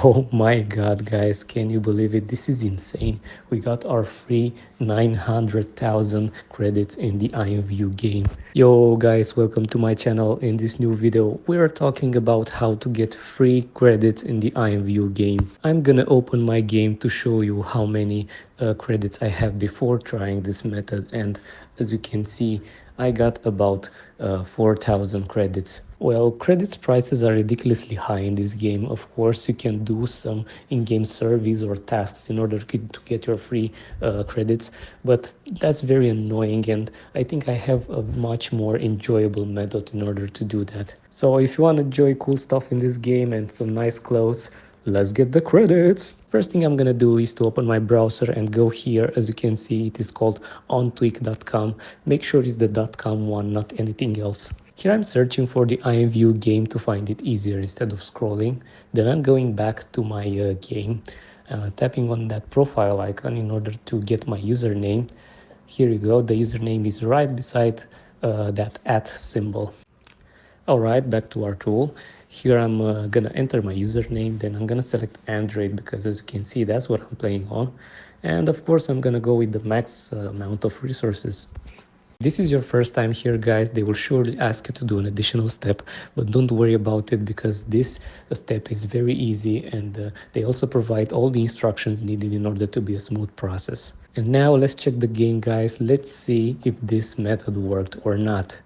Oh my god, guys, can you believe it? This is insane. We got our free 900,000 credits in the IMVU game. Yo guys, welcome to my channel. In this new video, we are talking about how to get free credits in the IMVU game. I'm gonna open my game to show you how many credits I have before trying this method, and as you can see, I got about 4,000 credits. Well, credits prices are ridiculously high in this game. Of course, you can do some in-game surveys or tasks in order to get your free credits, but that's very annoying, and I think I have a much more enjoyable method in order to do that. So if you want to enjoy cool stuff in this game and some nice clothes, let's get the credits. First thing I'm gonna do is to open my browser and go here. As you can see, it is called ontweak.com. Make sure it's the .com one, not anything else. Here I'm searching for the IMVU game to find it easier instead of scrolling. Then I'm going back to my game, tapping on that profile icon in order to get my username. Here you go, the username is right beside that @ symbol. Alright, back to our tool. Here I'm gonna enter my username, then I'm gonna select Android because as you can see that's what I'm playing on. And of course I'm gonna go with the max amount of resources. This is your first time here, guys, they will surely ask you to do an additional step, but don't worry about it because this step is very easy, and they also provide all the instructions needed in order to be a smooth process. And now let's check the game, guys. Let's see if this method worked or not.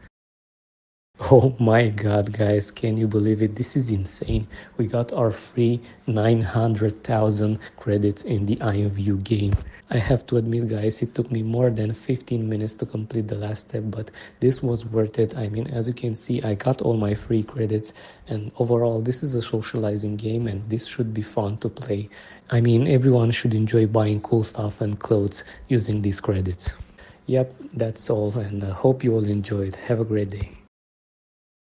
Oh my god, guys, can you believe it? This is insane. We got our free 900,000 credits in the IMVU game. I have to admit, guys, it took me more than 15 minutes to complete the last step, but this was worth it. I mean, as you can see, I got all my free credits, and overall, this is a socializing game, and this should be fun to play. I mean, everyone should enjoy buying cool stuff and clothes using these credits. Yep, that's all, and I hope you all enjoyed. Have a great day.